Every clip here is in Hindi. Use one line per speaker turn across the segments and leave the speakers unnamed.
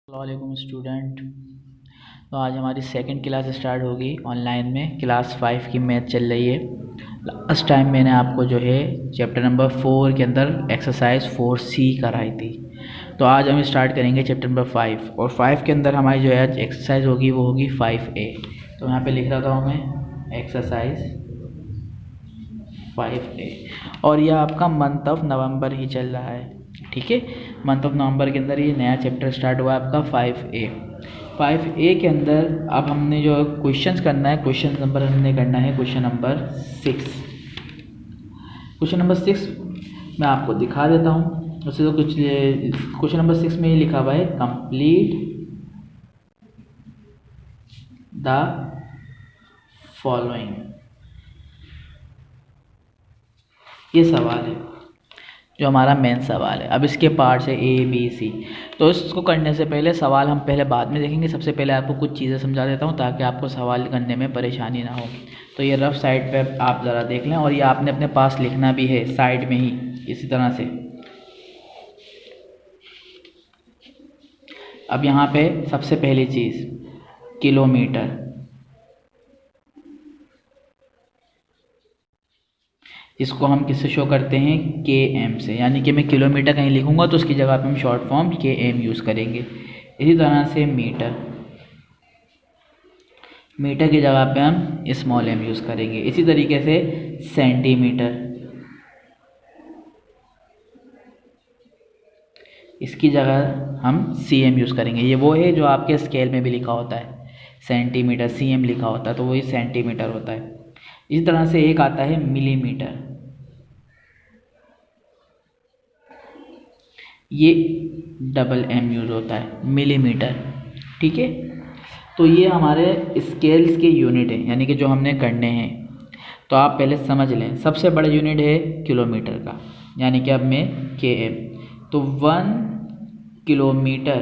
अस्सलामुअलैकुम स्टूडेंट। तो आज हमारी सेकंड क्लास स्टार्ट होगी ऑनलाइन में। क्लास 5 की मैथ चल रही है। लास्ट टाइम मैंने आपको जो है चैप्टर नंबर 4 के अंदर एक्सरसाइज 4C कराई थी। तो आज हम स्टार्ट करेंगे चैप्टर नंबर 5 और 5 के अंदर हमारी जो है एक्सरसाइज होगी वो होगी 5A। तो यहाँ पे लिख रहा था मैं एक्सरसाइज 5A और यह आपका मंथ ऑफ नवंबर ही चल रहा है। ठीक है, मंथ ऑफ नवंबर के अंदर ये नया चैप्टर स्टार्ट हुआ आपका 5A। 5A के अंदर अब हमने जो क्वेश्चंस करना है, क्वेश्चन नंबर हमने करना है क्वेश्चन नंबर 6। क्वेश्चन नंबर 6 मैं आपको दिखा देता हूँ। वैसे तो कुछ क्वेश्चन नंबर 6 में ये लिखा हुआ है कंप्लीट द फॉलोइंग। ये सवाल है जो हमारा मेन सवाल है। अब इसके पार्ट्स है ABC। तो इसको करने से पहले सवाल हम पहले बाद में देखेंगे। सबसे पहले आपको कुछ चीज़ें समझा देता हूँ ताकि आपको सवाल करने में परेशानी ना हो। तो ये रफ साइड पे आप ज़रा देख लें और ये आपने अपने पास लिखना भी है साइड में ही इसी तरह से। अब यहाँ पे सबसे पहली चीज़ किलोमीटर। इसको हम किससे शो करते हैं? km से। यानी कि मैं किलोमीटर कहीं लिखूंगा तो उसकी जगह पे हम शॉर्ट फॉर्म km यूज़ करेंगे। इसी तरह से मीटर, मीटर की जगह पे हम स्मॉल m यूज़ करेंगे। इसी तरीके से सेंटीमीटर, इसकी जगह हम cm यूज़ करेंगे। ये वो है जो आपके स्केल में भी लिखा होता है, सेंटीमीटर cm लिखा होता है तो वही सेंटीमीटर होता है। इसी तरह से एक आता है मिलीमीटर। ये डबल m यूज़ होता है मिलीमीटर। ठीक है, तो ये हमारे स्केल्स के यूनिट हैं यानी कि जो हमने करने हैं। तो आप पहले समझ लें, सबसे बड़ा यूनिट है किलोमीटर का यानी कि अब मैं km। तो 1 किलोमीटर,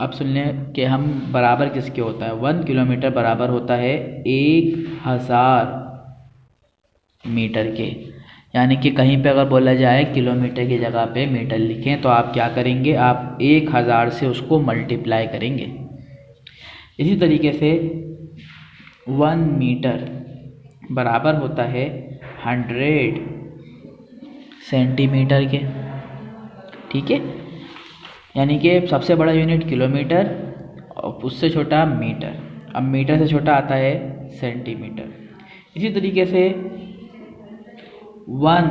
अब सुन लें कि हम बराबर किसके होता है। 1 किलोमीटर बराबर होता है 1000 मीटर के। यानी कि कहीं पे अगर बोला जाए किलोमीटर की जगह पे मीटर लिखें तो आप क्या करेंगे, आप 1000 से उसको मल्टीप्लाई करेंगे। इसी तरीके से 1 मीटर बराबर होता है 100 सेंटीमीटर के। ठीक है, यानी कि सबसे बड़ा यूनिट किलोमीटर और उससे छोटा मीटर। अब मीटर से छोटा आता है सेंटीमीटर। इसी तरीके से 1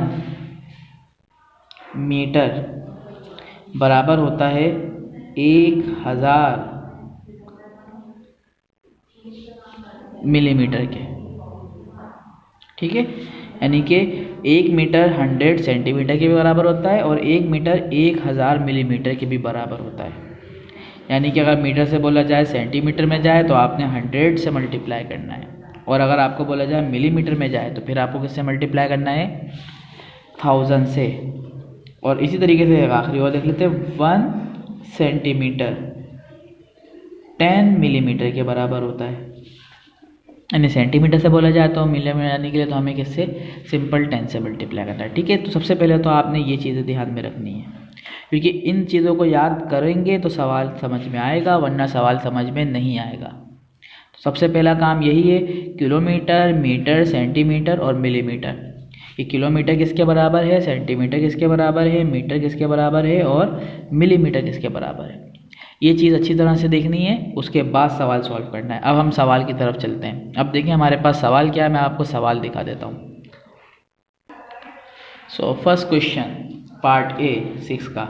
मीटर बराबर होता है 1000 मिलीमीटर के। ठीक है, यानी कि 1 मीटर 100 सेंटीमीटर के भी बराबर होता है और 1 मीटर 1000 मिलीमीटर के भी बराबर होता है। यानी कि अगर मीटर से बोला जाए सेंटीमीटर में जाए तो आपने 100 से मल्टीप्लाई करना है और अगर आपको बोला जाए मिलीमीटर में जाए तो फिर आपको किससे मल्टीप्लाई करना है? 1000 से। और इसी तरीके से आखिरी और देख लेते हैं, 1 सेंटीमीटर 10 मिलीमीटर के बराबर होता है। यानी सेंटीमीटर से बोला जाए तो मिलीमीटर आने के लिए तो हमें किससे? सिंपल 10 से मल्टीप्लाई करना है। ठीक है, तो सबसे पहले तो आपने ये चीज़ें ध्यान में रखनी है क्योंकि इन चीज़ों को याद करेंगे तो सवाल समझ में आएगा, वरना सवाल समझ में नहीं आएगा। तो सबसे पहला काम यही है, किलोमीटर, मीटर, सेंटीमीटर और मिलीमीटर। ये किलोमीटर किसके बराबर है, सेंटीमीटर किसके बराबर है, मीटर किसके बराबर है और मिलीमीटर किसके बराबर है। ये चीज़ अच्छी तरह से देखनी है, उसके बाद सवाल सॉल्व करना है। अब हम सवाल की तरफ चलते हैं। अब देखिए हमारे पास सवाल क्या है, मैं आपको सवाल दिखा देता हूँ। So first question part A 6 का,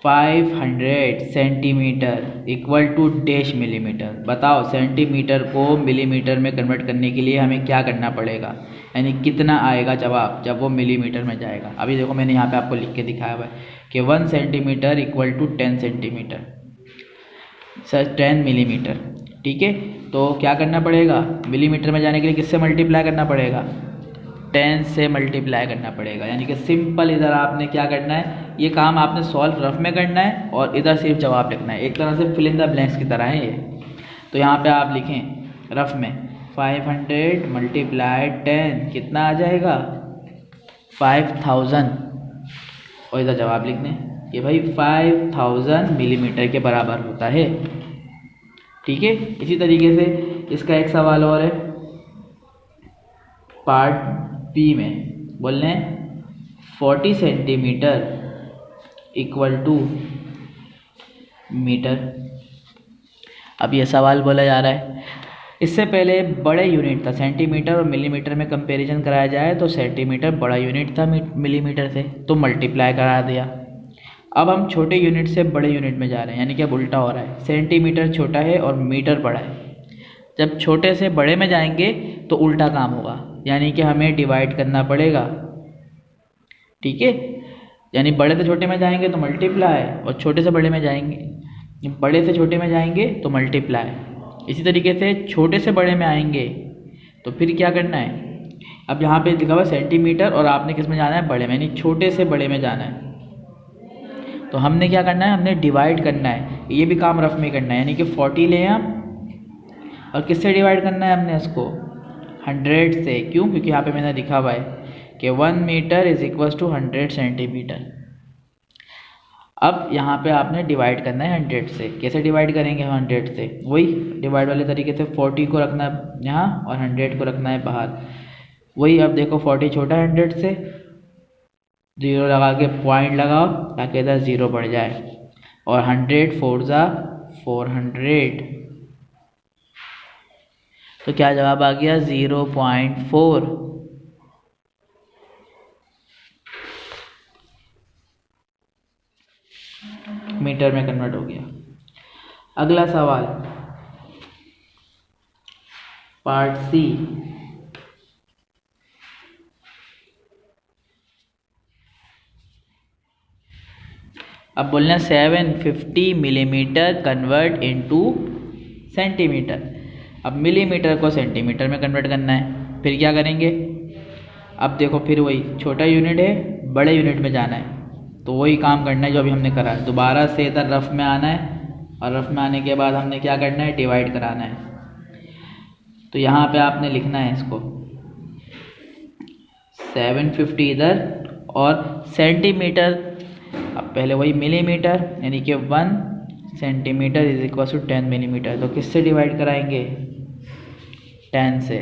500 centimetre equal to dash millimetre. बताओ सेंटीमीटर को मिलीमीटर में कन्वर्ट करने के लिए हमें क्या करना पड़ेगा, यानी कितना आएगा जवाब जब वो मिलीमीटर में जाएगा। अभी देखो मैंने यहाँ पे आपको लिख के दिखाया हुआ है कि 1 centimetre equal to 10 centimetre sir 10 millimetre. ठीक है, तो क्या करना पड़ेगा, मिलीमीटर में जाने के लिए किससे मल्टीप्लाई करना पड़ेगा? 10 से मल्टीप्लाई करना पड़ेगा। यानी कि सिंपल इधर आपने क्या करना है, ये काम आपने सॉल्व रफ में करना है और इधर सिर्फ जवाब लिखना है। एक तरह से फिल इन द ब्लैंक्स की तरह है ये। तो यहाँ पे आप लिखें रफ में 500 मल्टीप्लाई 10 कितना आ जाएगा? 5000 और इधर जवाब लिख दें। कि भाई 5000 मिलीमीटर के बराबर होता है। ठीक है, इसी तरीके से इसका एक सवाल और है पार्ट बी में, बोल रहे हैं 40 सेंटीमीटर इक्वल टू मीटर। अब ये सवाल बोला जा रहा है, इससे पहले बड़े यूनिट था, सेंटीमीटर और मिलीमीटर में कंपैरिजन कराया जाए तो सेंटीमीटर बड़ा यूनिट था मिलीमीटर से, तो मल्टीप्लाई करा दिया। अब हम छोटे यूनिट से बड़े यूनिट में जा रहे हैं, यानी कि अब उल्टा हो रहा है, सेंटीमीटर छोटा है और मीटर बड़ा है। जब छोटे से बड़े में जाएंगे तो उल्टा काम होगा, यानी कि हमें डिवाइड करना पड़ेगा। ठीक है, यानी बड़े से छोटे में जाएंगे तो मल्टीप्लाई, और छोटे से बड़े में जाएंगे, बड़े से छोटे में जाएंगे तो मल्टीप्लाई। इसी तरीके से छोटे से बड़े में आएंगे तो फिर क्या करना है, अब यहाँ पे लिखा हुआ सेंटीमीटर और आपने किस में जाना है, बड़े में, यानी छोटे से बड़े में जाना है। तो हमने क्या करना है, हमने डिवाइड करना है, ये भी काम रफ में करना है, यानी कि 40 लें हम, और किससे डिवाइड करना है हमने इसको, 100 से। क्यों, क्योंकि यहाँ पे मैंने लिखा हुआ है कि 1 metre is equal to 100 centimetre. अब यहाँ पे आपने डिवाइड करना है 100 से। कैसे डिवाइड करेंगे हम 100 से, वही डिवाइड वाले तरीके से 40 को रखना है यहाँ और 100 को रखना है बाहर। वही, अब देखो 40 छोटा है 100 से, 0 लगा के पॉइंट लगाओ ताकि इधर 0 बढ़ जाए, और 100 4 जा 400, तो क्या जवाब आ गया 0.4। मीटर में कन्वर्ट हो गया। अगला सवाल पार्ट सी, अब बोलना 750 मिलीमीटर कन्वर्ट इनटू सेंटीमीटर। अब मिलीमीटर को सेंटीमीटर में कन्वर्ट करना है, फिर क्या करेंगे, अब देखो फिर वही छोटा यूनिट है, बड़े यूनिट में जाना है, तो वही काम करना है जो अभी हमने करा है। दोबारा से इधर रफ में आना है, और रफ में आने के बाद हमने क्या करना है, डिवाइड कराना है। तो यहाँ पे आपने लिखना है इसको 750 इधर और सेंटीमीटर, अब पहले वही मिलीमीटर, यानी कि 1 centimetre is equal to 10 millimetre. तो किससे डिवाइड कराएंगे, 10 से।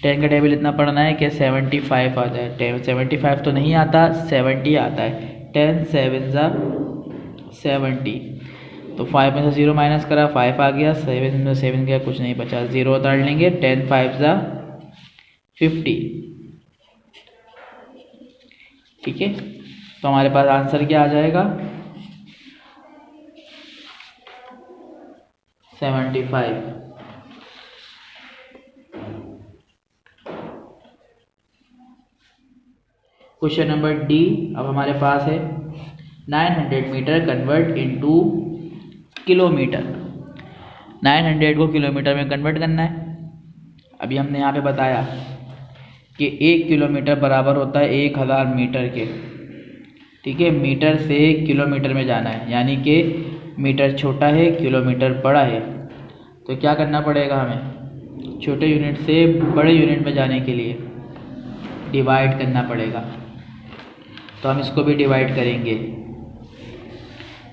10 का टेबल इतना पढ़ना है कि 75 आ जाए। 75 तो नहीं आता, 70 आता है। 10 7 जा 70, तो 5 में से 0 माइनस करा, 5 आ गया, 7 में 7 गया, कुछ नहीं बचा, 0 उतार लेंगे। 10 5 जा 50। ठीक है, तो हमारे पास आंसर क्या आ जाएगा, 75। क्वेश्चन नंबर डी अब हमारे पास है 900 मीटर कन्वर्ट इनटू किलोमीटर। 900 को किलोमीटर में कन्वर्ट करना है। अभी हमने यहाँ पे बताया कि 1 किलोमीटर बराबर होता है 1000 मीटर के। ठीक है, मीटर से किलोमीटर में जाना है, यानी कि मीटर छोटा है, किलोमीटर बड़ा है। तो क्या करना पड़ेगा हमें, छोटे यूनिट से बड़े यूनिट में जाने के लिए डिवाइड करना पड़ेगा। तो हम इसको भी डिवाइड करेंगे,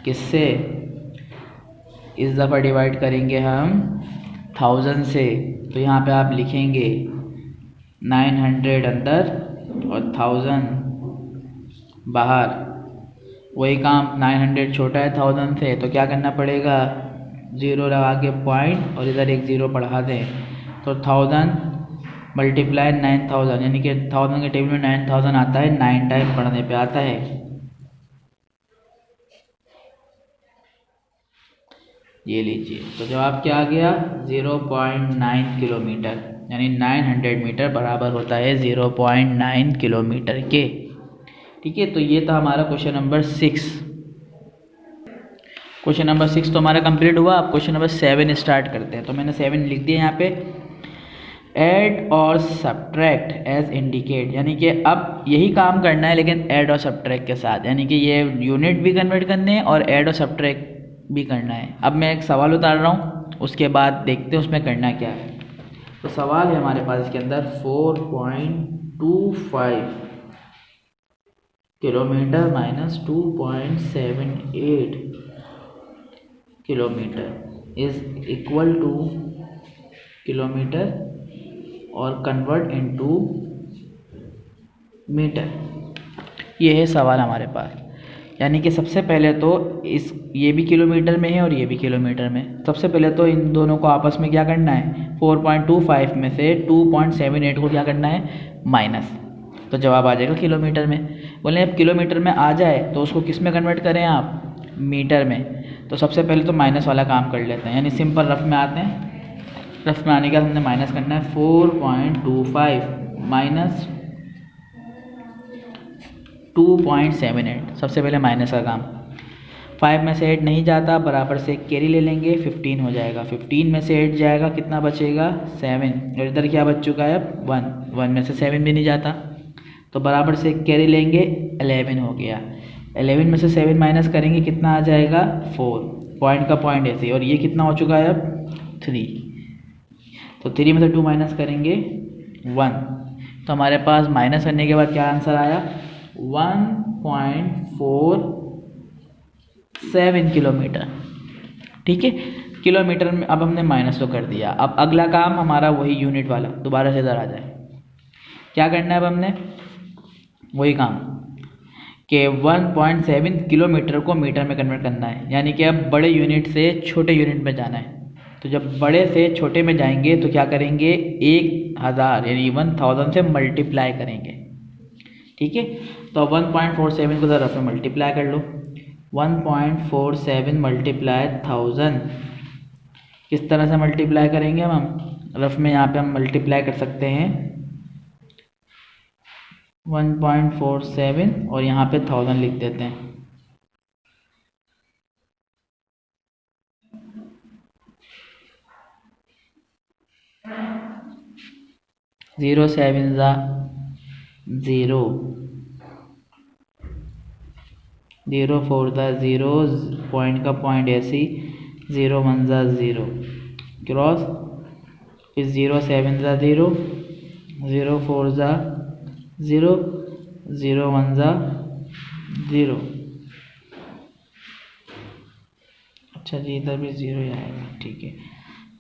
किससे, इस दफ़ा डिवाइड करेंगे हम 1000 से। तो यहाँ पे आप लिखेंगे 900 अंदर और 1000 बाहर। वही काम, 900 छोटा है 1000 से, तो क्या करना पड़ेगा, 0 लगा के पॉइंट और इधर एक 0 बढ़ा दें, तो 1000 मल्टीप्लाई 9000, यानी कि 1000 के टेबल में 9000 आता है, 9 टाइम बढ़ने पे आता है। ये लीजिए, तो जवाब क्या आ गया, 0.9 किलोमीटर, यानी 900 मीटर बराबर होता है 0.9 किलोमीटर के। ठीक है, तो ये था हमारा क्वेश्चन नंबर 6। क्वेश्चन नंबर 6 तो हमारा कंप्लीट हुआ। अब क्वेश्चन नंबर 7 स्टार्ट करते हैं। तो मैंने 7 लिख दिया यहाँ पे, ऐड और सब्ट्रैक्ट एज इंडिकेट, यानी कि अब यही काम करना है लेकिन ऐड और सब्ट्रैक्ट के साथ, यानी कि ये यूनिट भी कन्वर्ट करने हैं और ऐड और सब्ट्रैक्ट भी करना है। अब मैं एक सवाल उतार रहा हूँ, उसके बाद देखते हैं उसमें करना क्या है। तो सवाल है हमारे पास इसके अंदर 4.25 kilometre minus 2.78 kilometre is equal two kilometre और कन्वर्ट इनटू मीटर। ये है सवाल हमारे पास। यानी कि सबसे पहले तो ये भी किलोमीटर में है और ये भी किलोमीटर में। सबसे पहले तो इन दोनों को आपस में क्या करना है, 4.25 में से 2.78 को क्या करना है, माइनस, तो जवाब आ जाएगा किलोमीटर में। बोले अब किलोमीटर में आ जाए तो उसको किस में कन्वर्ट करें आप, मीटर में। तो सबसे पहले तो माइनस वाला काम कर लेते हैं, यानी सिंपल रफ में आते हैं। रफ में आने के बाद हमने माइनस करना है 4.25 माइनस 2.78। सबसे पहले माइनस का काम, 5 में से 8 नहीं जाता, बराबर से कैरी ले लेंगे, 15 हो जाएगा। 15 में से 8 जाएगा, कितना बचेगा, 7। और इधर क्या बच चुका है अब, 1 में से 7 भी नहीं जाता, तो बराबर से कैरी लेंगे, 11 हो गया। 11 में से 7 माइनस करेंगे, कितना आ जाएगा, 4। पॉइंट का पॉइंट ऐसे, और ये कितना हो चुका है अब, 3। तो 3 में से 2 माइनस करेंगे, 1। तो हमारे पास माइनस करने के बाद क्या आंसर आया, 1.47 किलोमीटर। ठीक है, किलोमीटर में अब हमने माइनस तो कर दिया। अब अगला काम हमारा वही यूनिट वाला, दोबारा से इधर आ जाए। क्या करना है अब हमने, वही काम कि 1.7 किलोमीटर को मीटर में कन्वर्ट करना है। यानी कि अब बड़े यूनिट से छोटे यूनिट में जाना है। तो जब बड़े से छोटे में जाएंगे तो क्या करेंगे, 1000 यानी 1000 से मल्टीप्लाई करेंगे। ठीक है, तो 1.47 को ज़रा रफ में मल्टीप्लाई कर लो। 1.47 मल्टीप्लाई 1000, किस तरह से मल्टीप्लाई करेंगे हम रफ में, यहाँ पे हम मल्टीप्लाई कर सकते हैं 1.47 और यहाँ पे 1000 लिख देते हैं। ज़ीरो 7 ज़ा 0, 0 4 ज़ा 0, पॉइंट का पॉइंट ऐसी, 0 1 ज़ा 0 क्रॉस, फिर 0 7 ज़ा 0, 0 4 ज़ा 0, 0 1 ज़ा 0। अच्छा जी, इधर भी 0 ही आएगा, ठीक है।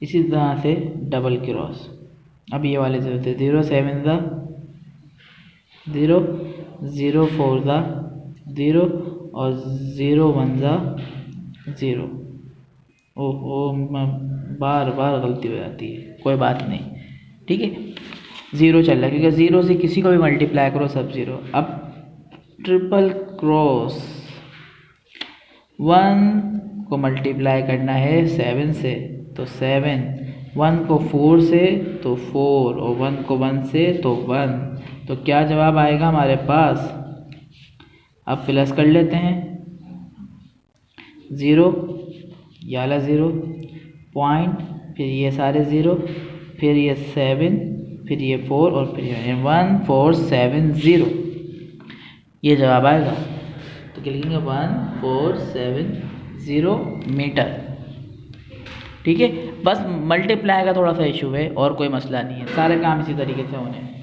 इसी तरह से डबल क्रॉस, अब ये वाले 0 थे, 0 7 ज़ा 0, 0 4 ज़ा 0 और 0 1 ज़ा 0। ओहो, बार बार गलती हो जाती है, कोई बात नहीं, ठीक है। 0 चल रहा है क्योंकि 0 से किसी को भी मल्टीप्लाई करो सब 0। अब ट्रिपल क्रॉस, 1 को मल्टीप्लाई करना है 7 से तो 7, 1 को 4 से तो 4 और 1 को 1 से तो 1। तो क्या जवाब आएगा हमारे पास, अब प्लस कर लेते हैं, 0 ये वाला 0 पॉइंट, फिर ये सारे 0, फिर ये 7, फिर ये 4 और फिर ये 1470, ये जवाब आएगा। तो क्या लिखेंगे, 1470 मीटर। ठीक है, बस मल्टीप्लाई का थोड़ा सा इशू है और कोई मसला नहीं है, सारे काम इसी तरीके से होने हैं।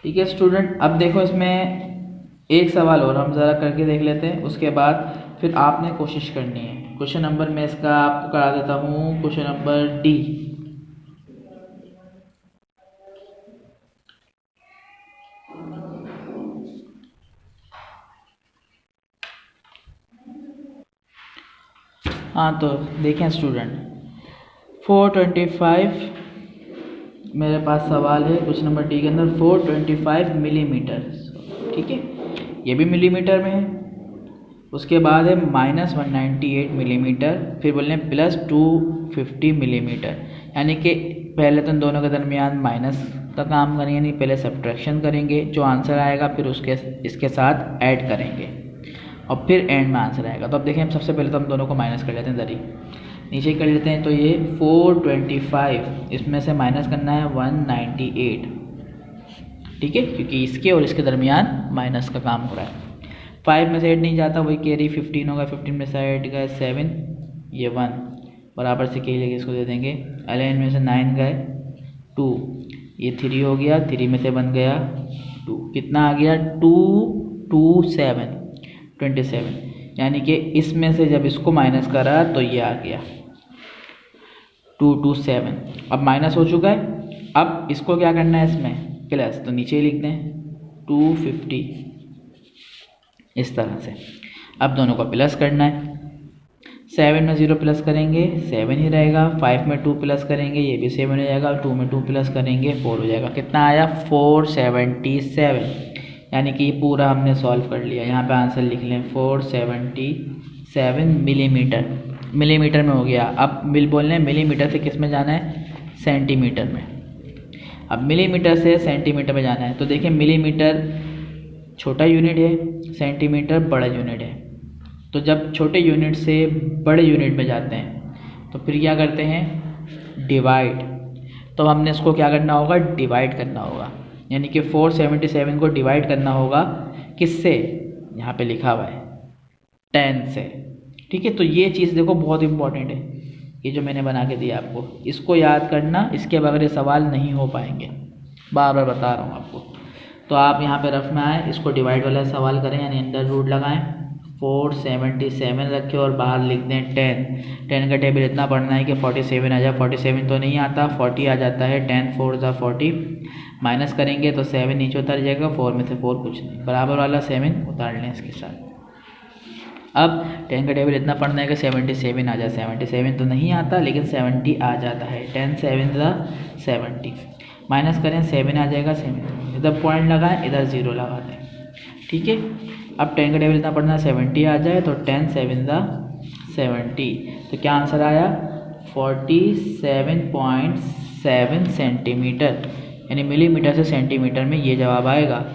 ठीक है स्टूडेंट, अब देखो इसमें एक सवाल और हम ज़रा करके देख लेते हैं, उसके बाद फिर आपने कोशिश करनी है। क्वेश्चन नंबर मैं इसका आपको करा देता हूँ, क्वेश्चन नंबर डी। हाँ तो देखें स्टूडेंट, 425 मेरे पास सवाल है क्वेश्चन नंबर डी के अंदर, 425 मिलीमीटर। ठीक है, ये भी मिलीमीटर में है। उसके बाद है -198 मिलीमीटर, फिर बोल रहे हैं +250 मिलीमीटर। यानी कि पहले तो इन दोनों के दरमियान माइनस का काम करेंगे, नहीं पहले सब्ट्रैक्शन करेंगे, जो आंसर आएगा फिर इसके साथ ऐड करेंगे और फिर एंड में आंसर आएगा। तो अब देखें, सबसे पहले तो हम दोनों को माइनस कर लेते हैं, इधर ही नीचे कर लेते हैं। तो ये 425, इसमें से माइनस करना है 198, ठीक है, क्योंकि इसके और इसके दरमियान माइनस का काम हो रहा है। 5 में से 8 नहीं जाता, वही कैरी 15 होगा, 15 में से 8 गए 7, ये 1 बराबर से कैरी लेके इसको दे देंगे। 11 में से 9 गए 2, ये 3 हो गया, 3 में से बन गया 2, कितना आ गया 27, यानी कि इसमें से जब इसको माइनस करा तो ये आ गया 227। अब माइनस हो चुका है, अब इसको क्या करना है इसमें प्लस, तो नीचे ही लिख दें 250 इस तरह से। अब दोनों को प्लस करना है, 7 में 0 प्लस करेंगे 7 ही रहेगा, 5 में 2 प्लस करेंगे ये भी 7 हो जाएगा, 2 में 2 प्लस करेंगे 4 हो जाएगा। कितना आया 477, यानी कि पूरा हमने सॉल्व कर लिया। यहाँ पे आंसर लिख लें 477 मिलीमीटर में हो गया। अब बोल रहे हैं मिलीमीटर से किस में जाना है, सेंटीमीटर में। अब मिलीमीटर से सेंटीमीटर में जाना है, तो देखिए मिलीमीटर छोटा यूनिट है, सेंटीमीटर बड़ा यूनिट है। तो जब छोटे यूनिट से बड़े यूनिट में जाते हैं तो फिर क्या करते हैं, डिवाइड। तो हमने इसको क्या करना होगा, डिवाइड करना होगा, यानी कि 477 को डिवाइड करना होगा किससे, यहाँ पे लिखा हुआ है 10 से। ठीक है, तो ये चीज़ देखो बहुत इंपॉर्टेंट है, ये जो मैंने बना के दिया आपको, इसको याद करना, इसके बगैर ये सवाल नहीं हो पाएंगे, बार बार बता रहा हूँ आपको। तो आप यहाँ पे रफ में आए, इसको डिवाइड वाला सवाल करें, यानी अंडर रूट लगाएं, 477 रखें और बाहर लिख दें 10 का टेबल इतना पढ़ना है कि 47 आ जाए। 47 तो नहीं आता, 40 आ जाता है, 10 4 ज़ा 40, माइनस करेंगे तो 7 नीचे उतर जाएगा, 4 में से 4 कुछ नहीं, बराबर वाला 7 उतार लें इसके साथ। अब 10 का टेबल इतना पढ़ना है कि 77 आ जाए, 77 तो नहीं आता लेकिन 70 आ जाता है, 10 7 ज़ा 70, माइनस करें 7 आ जाएगा, 7 इधर पॉइंट लगाएं, इधर 0 लगा दें। ठीक है, अब 10 का टेबल इतना पढ़ना 70 आ जाए, तो 10 7 ज़ा 70, तो क्या आंसर आया 47.7 सेंटीमीटर, यानी मिलीमीटर से सेंटीमीटर में ये जवाब आएगा।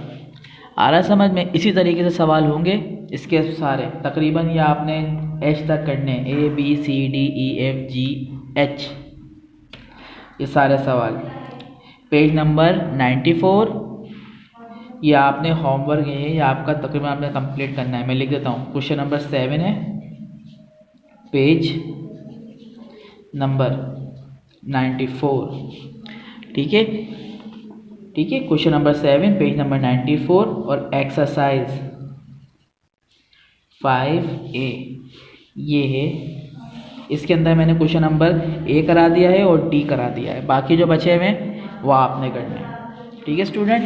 आ रहा समझ में। इसी तरीके से सवाल होंगे इसके सारे, तकरीबन ये आपने H तक करने, ABCDEFGH, ये सारे सवाल। पेज नंबर 94 ये आपने होमवर्क है, ये आपका तकरीबन आपने कंप्लीट करना है। मैं लिख देता हूँ, क्वेश्चन नंबर 7 है, पेज नंबर 94। ठीक है, ठीक है, क्वेश्चन नंबर 7 पेज नंबर 94 और एक्सरसाइज 5A ये है। इसके अंदर मैंने क्वेश्चन नंबर A करा दिया है और D करा दिया है, बाकी जो बचे हुए हैं वो आपने करना है। ठीक है स्टूडेंट।